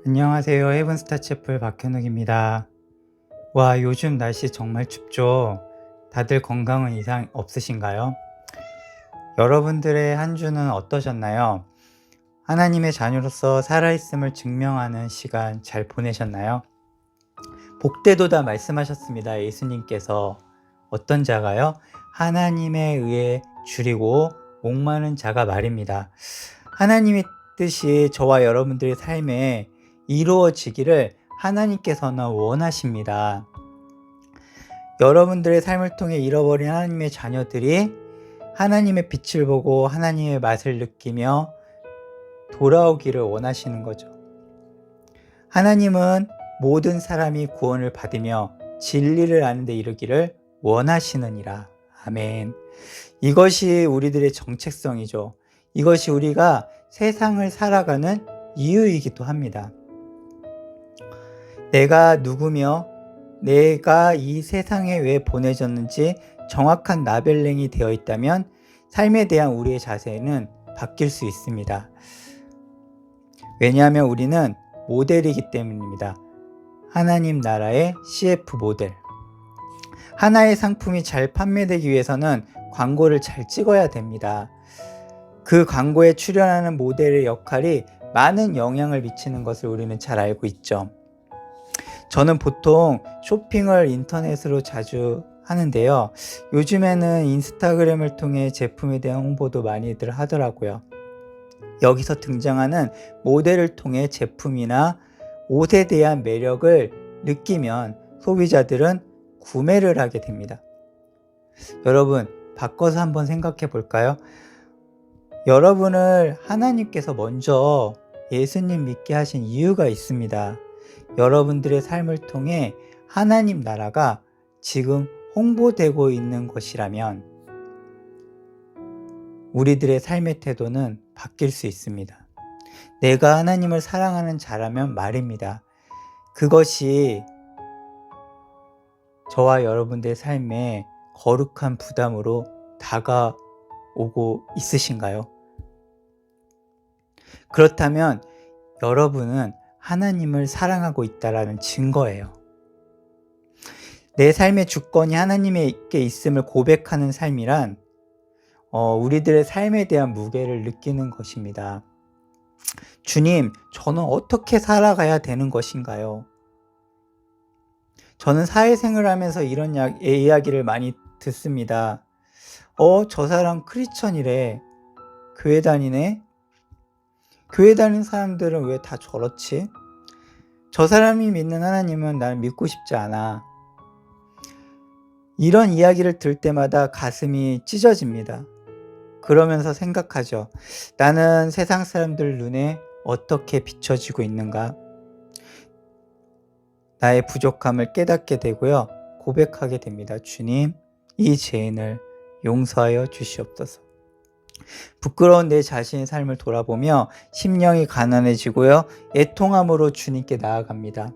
안녕하세요. 헤븐스타 채플 박현욱입니다. 와, 요즘 날씨 정말 춥죠? 다들 건강은 이상 없으신가요? 여러분들의 한 주는 어떠셨나요? 하나님의 자녀로서 살아있음을 증명하는 시간 잘 보내셨나요? 복되도다 말씀하셨습니다. 예수님께서. 어떤 자가요? 하나님에 의해 줄이고 목마른 자가 말입니다. 하나님의 뜻이 저와 여러분들의 삶에 이루어지기를 하나님께서는 원하십니다. 여러분들의 삶을 통해 잃어버린 하나님의 자녀들이 하나님의 빛을 보고 하나님의 맛을 느끼며 돌아오기를 원하시는 거죠. 하나님은 모든 사람이 구원을 받으며 진리를 아는 데 이르기를 원하시느니라. 아멘. 이것이 우리들의 정체성이죠. 이것이 우리가 세상을 살아가는 이유이기도 합니다. 내가 누구며 내가 이 세상에 왜 보내졌는지 정확한 라벨링이 되어 있다면 삶에 대한 우리의 자세는 바뀔 수 있습니다. 왜냐하면 우리는 모델이기 때문입니다. 하나님 나라의 CF 모델. 하나의 상품이 잘 판매되기 위해서는 광고를 잘 찍어야 됩니다. 그 광고에 출연하는 모델의 역할이 많은 영향을 미치는 것을 우리는 잘 알고 있죠. 저는 보통 쇼핑을 인터넷으로 자주 하는데요. 요즘에는 인스타그램을 통해 제품에 대한 홍보도 많이들 하더라고요. 여기서 등장하는 모델을 통해 제품이나 옷에 대한 매력을 느끼면 소비자들은 구매를 하게 됩니다. 여러분, 바꿔서 한번 생각해 볼까요? 여러분을 하나님께서 먼저 예수님 믿게 하신 이유가 있습니다. 여러분들의 삶을 통해 하나님 나라가 지금 홍보되고 있는 것이라면 우리들의 삶의 태도는 바뀔 수 있습니다. 내가 하나님을 사랑하는 자라면 말입니다. 그것이 저와 여러분들의 삶에 거룩한 부담으로 다가오고 있으신가요? 그렇다면 여러분은 하나님을 사랑하고 있다라는 증거예요. 내 삶의 주권이 하나님께 있음을 고백하는 삶이란 우리들의 삶에 대한 무게를 느끼는 것입니다. 주님, 저는 어떻게 살아가야 되는 것인가요? 저는 사회생활을 하면서 이런 이야기를 많이 듣습니다. 저 사람 크리스천이래. 교회 다니네. 교회 다니는 사람들은 왜 다 저렇지? 저 사람이 믿는 하나님은 나는 믿고 싶지 않아. 이런 이야기를 들을 때마다 가슴이 찢어집니다. 그러면서 생각하죠. 나는 세상 사람들 눈에 어떻게 비춰지고 있는가? 나의 부족함을 깨닫게 되고요. 고백하게 됩니다. 주님, 이 죄인을 용서하여 주시옵소서. 부끄러운 내 자신의 삶을 돌아보며 심령이 가난해지고요. 애통함으로 주님께 나아갑니다.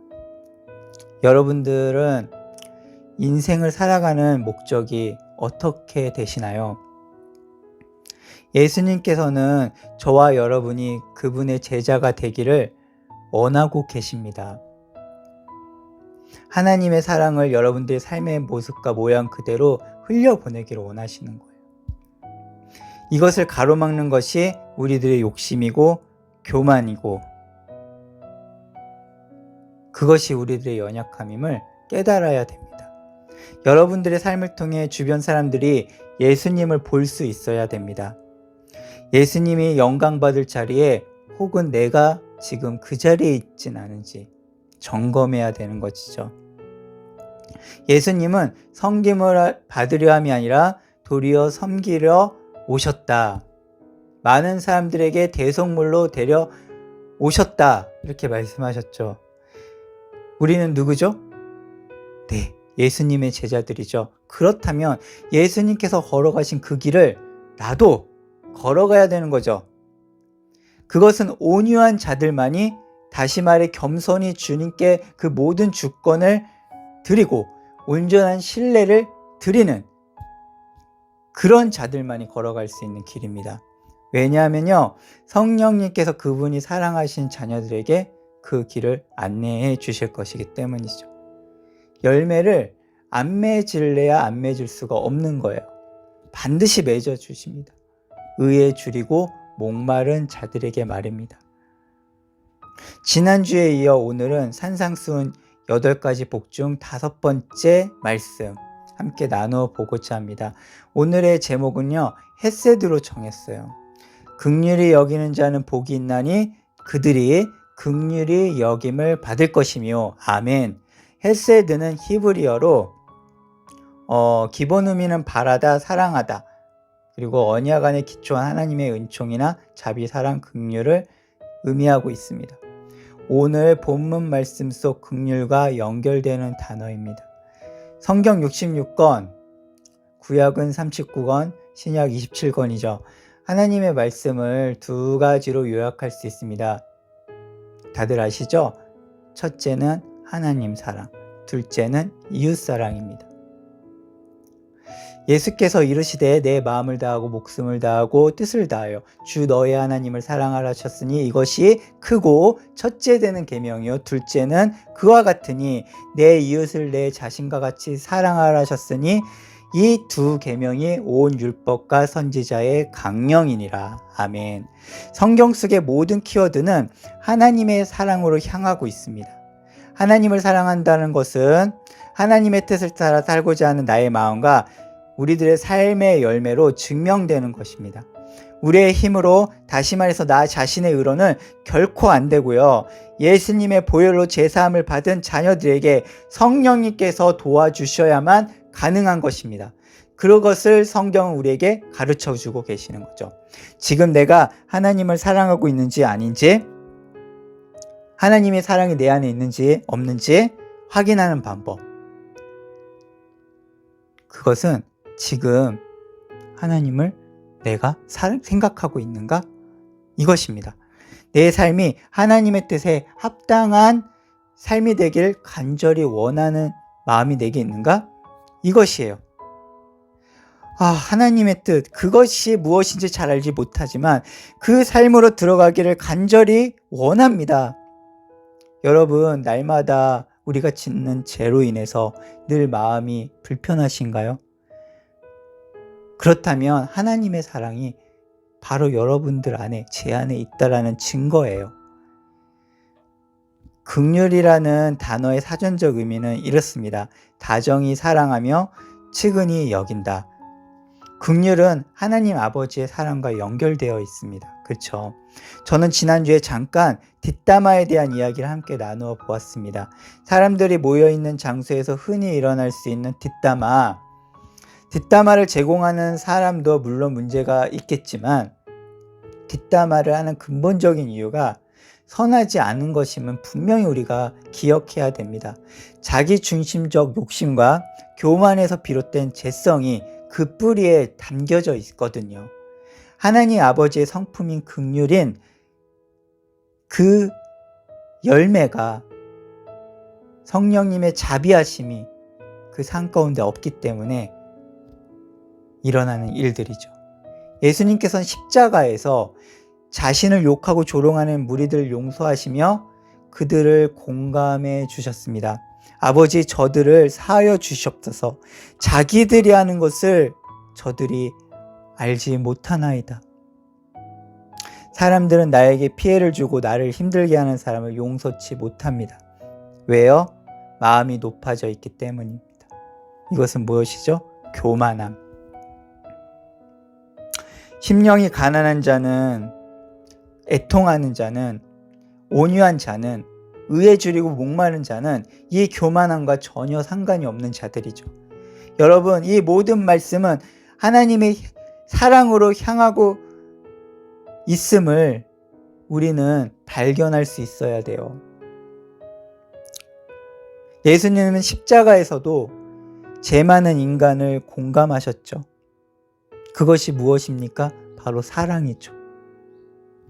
여러분들은 인생을 살아가는 목적이 어떻게 되시나요? 예수님께서는 저와 여러분이 그분의 제자가 되기를 원하고 계십니다. 하나님의 사랑을 여러분들의 삶의 모습과 모양 그대로 흘려보내기를 원하시는 거예요. 이것을 가로막는 것이 우리들의 욕심이고 교만이고 그것이 우리들의 연약함임을 깨달아야 됩니다. 여러분들의 삶을 통해 주변 사람들이 예수님을 볼 수 있어야 됩니다. 예수님이 영광받을 자리에 혹은 내가 지금 그 자리에 있진 않은지 점검해야 되는 것이죠. 예수님은 섬김을 받으려 함이 아니라 도리어 섬기려 오셨다. 많은 사람들에게 대속물로 데려 오셨다. 이렇게 말씀하셨죠. 우리는 누구죠? 네, 예수님의 제자들이죠. 그렇다면 예수님께서 걸어가신 그 길을 나도 걸어가야 되는 거죠. 그것은 온유한 자들만이, 다시 말해 겸손히 주님께 그 모든 주권을 드리고 온전한 신뢰를 드리는 그런 자들만이 걸어갈 수 있는 길입니다. 왜냐하면요, 성령님께서 그분이 사랑하신 자녀들에게 그 길을 안내해 주실 것이기 때문이죠. 열매를 안 맺을래야 안 맺을 수가 없는 거예요. 반드시 맺어 주십니다. 의에 줄이고 목마른 자들에게 말입니다. 지난주에 이어 오늘은 산상수훈 8가지 복 중 5번째 말씀 함께 나누어 보고자 합니다. 오늘의 제목은요, 헤세드로 정했어요. 긍휼히 여기는 자는 복이 있나니 그들이 긍휼히 여김을 받을 것이며. 아멘. 헤세드는 히브리어로 기본 의미는 바라다, 사랑하다, 그리고 언약 안에 기초한 하나님의 은총이나 자비, 사랑, 긍휼을 의미하고 있습니다. 오늘 본문 말씀 속 긍휼과 연결되는 단어입니다. 성경 66권, 구약은 39권, 신약 27권이죠. 하나님의 말씀을 2가지로 요약할 수 있습니다. 다들 아시죠? 첫째는 하나님 사랑, 둘째는 이웃 사랑입니다. 예수께서 이르시되 내 마음을 다하고 목숨을 다하고 뜻을 다하여 주 너의 하나님을 사랑하라 하셨으니 이것이 크고 첫째 되는 계명이요 둘째는 그와 같으니 내 이웃을 내 자신과 같이 사랑하라 하셨으니 이 2 계명이 온 율법과 선지자의 강령이니라. 아멘. 성경 속의 모든 키워드는 하나님의 사랑으로 향하고 있습니다. 하나님을 사랑한다는 것은 하나님의 뜻을 따라 살고자 하는 나의 마음과 우리들의 삶의 열매로 증명되는 것입니다. 우리의 힘으로, 다시 말해서 나 자신의 의로는 결코 안 되고요. 예수님의 보혈로 제사함을 받은 자녀들에게 성령님께서 도와주셔야만 가능한 것입니다. 그것을 성경은 우리에게 가르쳐주고 계시는 거죠. 지금 내가 하나님을 사랑하고 있는지 아닌지, 하나님의 사랑이 내 안에 있는지 없는지 확인하는 방법, 그것은 지금 하나님을 내가 생각하고 있는가? 이것입니다. 내 삶이 하나님의 뜻에 합당한 삶이 되길 간절히 원하는 마음이 내게 있는가? 이것이에요. 하나님의 뜻, 그것이 무엇인지 잘 알지 못하지만 그 삶으로 들어가기를 간절히 원합니다. 여러분, 날마다 우리가 짓는 죄로 인해서 늘 마음이 불편하신가요? 그렇다면 하나님의 사랑이 바로 여러분들 안에, 제 안에 있다라는 증거예요. 긍휼이라는 단어의 사전적 의미는 이렇습니다. 다정히 사랑하며 측은히 여긴다. 긍휼은 하나님 아버지의 사랑과 연결되어 있습니다. 그렇죠? 저는 지난주에 잠깐 뒷담화에 대한 이야기를 함께 나누어 보았습니다. 사람들이 모여있는 장소에서 흔히 일어날 수 있는 뒷담화를 제공하는 사람도 물론 문제가 있겠지만 뒷담화를 하는 근본적인 이유가 선하지 않은 것임은 분명히 우리가 기억해야 됩니다. 자기중심적 욕심과 교만에서 비롯된 죄성이 그 뿌리에 담겨져 있거든요. 하나님 아버지의 성품인 긍휼인 그 열매가 성령님의 자비하심이 그 산 가운데 없기 때문에 일어나는 일들이죠. 예수님께서는 십자가에서 자신을 욕하고 조롱하는 무리들을 용서하시며 그들을 공감해 주셨습니다. 아버지, 저들을 사하여 주시옵소서. 자기들이 하는 것을 저들이 알지 못하나이다. 사람들은 나에게 피해를 주고 나를 힘들게 하는 사람을 용서치 못합니다. 왜요? 마음이 높아져 있기 때문입니다. 이것은 무엇이죠? 교만함. 심령이 가난한 자는, 애통하는 자는, 온유한 자는, 의에 줄이고 목마른 자는 이 교만함과 전혀 상관이 없는 자들이죠. 여러분, 이 모든 말씀은 하나님의 사랑으로 향하고 있음을 우리는 발견할 수 있어야 돼요. 예수님은 십자가에서도 죄 많은 인간을 공감하셨죠. 그것이 무엇입니까? 바로 사랑이죠.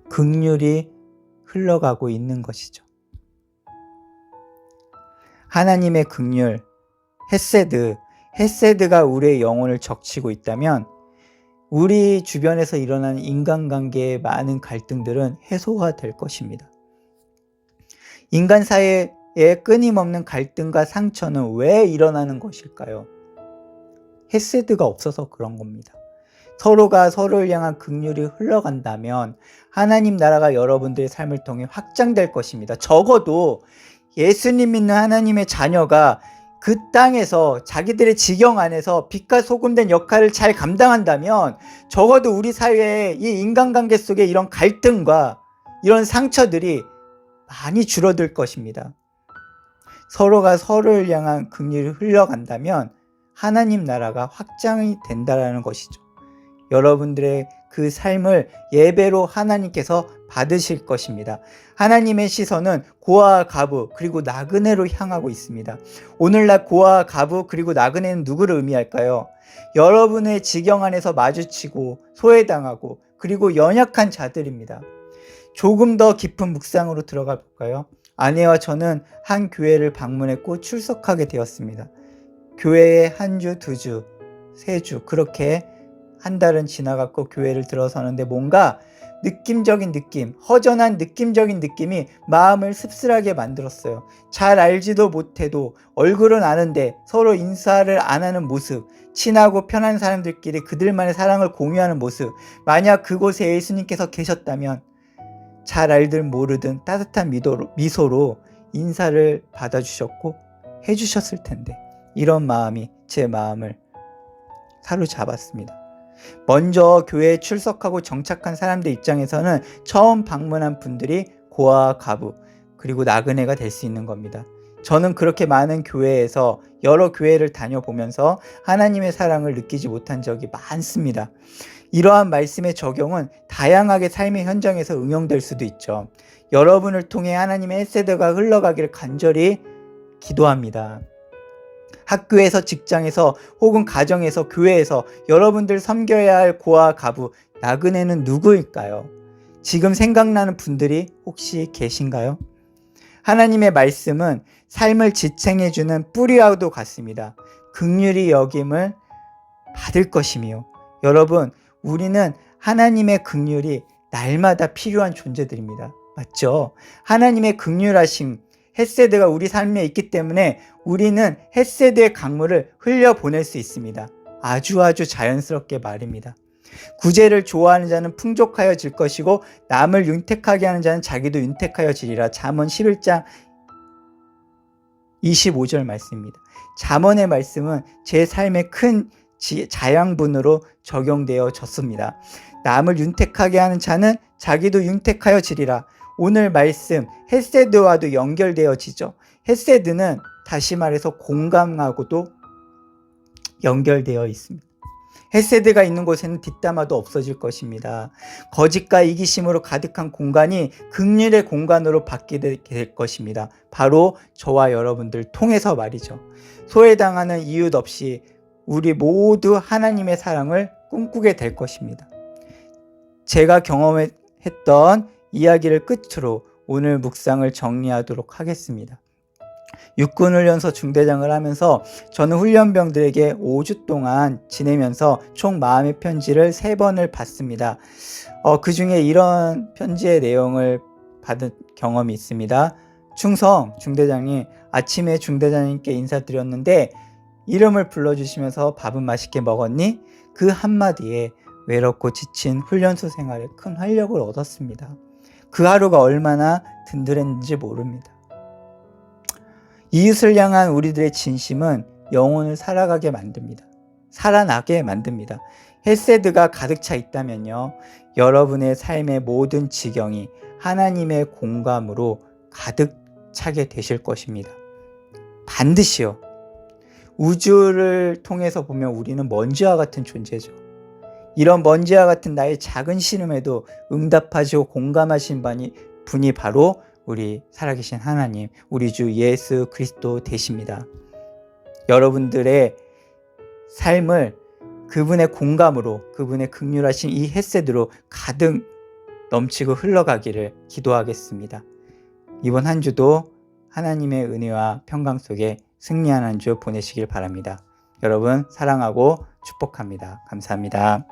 긍휼이 흘러가고 있는 것이죠. 하나님의 긍휼, 헤세드가 우리의 영혼을 적치고 있다면 우리 주변에서 일어나는 인간관계의 많은 갈등들은 해소가 될 것입니다. 인간 사이에 끊임없는 갈등과 상처는 왜 일어나는 것일까요? 헤세드가 없어서 그런 겁니다. 서로가 서로를 향한 긍휼이 흘러간다면 하나님 나라가 여러분들의 삶을 통해 확장될 것입니다. 적어도 예수님 믿는 하나님의 자녀가 그 땅에서 자기들의 지경 안에서 빛과 소금 된 역할을 잘 감당한다면 적어도 우리 사회의 이 인간관계 속에 이런 갈등과 이런 상처들이 많이 줄어들 것입니다. 서로가 서로를 향한 긍휼이 흘러간다면 하나님 나라가 확장이 된다는 것이죠. 여러분들의 그 삶을 예배로 하나님께서 받으실 것입니다. 하나님의 시선은 고아와 과부 그리고 나그네로 향하고 있습니다. 오늘날 고아와 과부 그리고 나그네는 누구를 의미할까요? 여러분의 지경 안에서 마주치고 소외당하고 그리고 연약한 자들입니다. 조금 더 깊은 묵상으로 들어가 볼까요? 아내와 저는 한 교회를 방문했고 출석하게 되었습니다. 교회에 한 주, 두 주, 세 주 그렇게 한 달은 지나갔고 교회를 들어서는데 뭔가 느낌적인 느낌, 허전한 느낌적인 느낌이 마음을 씁쓸하게 만들었어요. 잘 알지도 못해도 얼굴은 아는데 서로 인사를 안 하는 모습, 친하고 편한 사람들끼리 그들만의 사랑을 공유하는 모습, 만약 그곳에 예수님께서 계셨다면 잘 알든 모르든 따뜻한 미소로 인사를 받아주셨고 해주셨을 텐데 이런 마음이 제 마음을 사로잡았습니다. 먼저 교회에 출석하고 정착한 사람들 입장에서는 처음 방문한 분들이 고아와 과부 그리고 나그네가 될 수 있는 겁니다. 저는 그렇게 많은 교회에서 여러 교회를 다녀보면서 하나님의 사랑을 느끼지 못한 적이 많습니다. 이러한 말씀의 적용은 다양하게 삶의 현장에서 응용될 수도 있죠. 여러분을 통해 하나님의 헤세드가 흘러가기를 간절히 기도합니다. 학교에서, 직장에서, 혹은 가정에서, 교회에서 여러분들 섬겨야 할 고아와 과부, 나그네는 누구일까요? 지금 생각나는 분들이 혹시 계신가요? 하나님의 말씀은 삶을 지탱해주는 뿌리와도 같습니다. 긍휼히 여김을 받을 것이며 여러분, 우리는 하나님의 긍휼이 날마다 필요한 존재들입니다. 맞죠? 하나님의 긍휼하심, 헤세드가 우리 삶에 있기 때문에 우리는 헤세드의 강물을 흘려보낼 수 있습니다. 아주 자연스럽게 말입니다. 구제를 좋아하는 자는 풍족하여질 것이고 남을 윤택하게 하는 자는 자기도 윤택하여지리라. 잠언 11장 25절 말씀입니다. 잠언의 말씀은 제 삶의 큰 자양분으로 적용되어졌습니다. 남을 윤택하게 하는 자는 자기도 윤택하여지리라. 오늘 말씀 헤세드와도 연결되어지죠. 헤세드는 다시 말해서 공감하고도 연결되어 있습니다. 헤세드가 있는 곳에는 뒷담화도 없어질 것입니다. 거짓과 이기심으로 가득한 공간이 긍휼의 공간으로 바뀌게 될 것입니다. 바로 저와 여러분들 통해서 말이죠. 소외당하는 이유 없이 우리 모두 하나님의 사랑을 꿈꾸게 될 것입니다. 제가 경험했던 이야기를 끝으로 오늘 묵상을 정리하도록 하겠습니다. 육군훈련소 중대장을 하면서 저는 훈련병들에게 5주 동안 지내면서 총 마음의 편지를 3번을 받습니다. 그 중에 이런 편지의 내용을 받은 경험이 있습니다. 충성 중대장님, 아침에 중대장님께 인사드렸는데 이름을 불러주시면서 밥은 맛있게 먹었니? 그 한마디에 외롭고 지친 훈련소 생활에 큰 활력을 얻었습니다. 그 하루가 얼마나 든든했는지 모릅니다. 이웃을 향한 우리들의 진심은 영혼을 살아가게 만듭니다. 살아나게 만듭니다. 헤세드가 가득 차 있다면요, 여러분의 삶의 모든 지경이 하나님의 공감으로 가득 차게 되실 것입니다. 반드시요. 우주를 통해서 보면 우리는 먼지와 같은 존재죠. 이런 먼지와 같은 나의 작은 신음에도 응답하시고 공감하신 분이 바로 우리 살아계신 하나님, 우리 주 예수 그리스도 되십니다. 여러분들의 삶을 그분의 공감으로, 그분의 긍휼하신 이 헤세드로 가득 넘치고 흘러가기를 기도하겠습니다. 이번 한 주도 하나님의 은혜와 평강 속에 승리하는 한 주 보내시길 바랍니다. 여러분 사랑하고 축복합니다. 감사합니다.